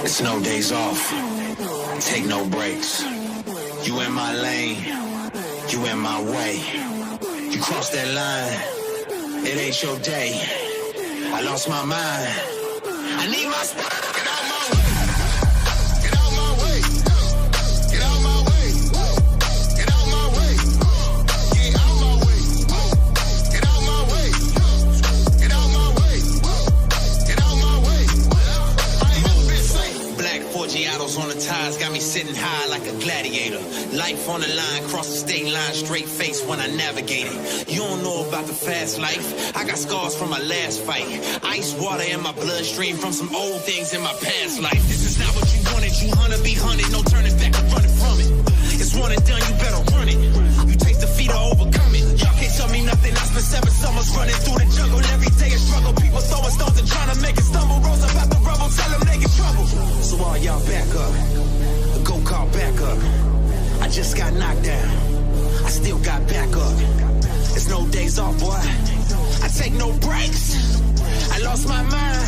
It's no days off, take no breaks. You in my lane, you in my way. You cross that line, it ain't your day. I lost my mind, I need my spot. Get out my way, get out my way, get out my way, get out my way, get out my way, get out my way, get out my way, get out my way. I ain't never been safe. Black Forgiatos on the tires got me sitting high like a gladiator. Life on the line, cross the state line, straight face when I navigate it. You don't know about the fast life. I got scars from my last fight. Ice water in my bloodstream from some old things in my past life. This is not what you wanted. You hunter be hunted, no turning back or running from it. It's one and done, you better run it. You take defeat or overcome it. Y'all can't tell me nothing. I spent 7 summers running through the jungle. Every day a struggle. People throwing stones and trying to make it stumble. Rose up out the rubble, tell them they get trouble. So all y'all back up. Go call back up. I just got knocked down. I still got back up. It's no days off, boy. I take no breaks. I lost my mind.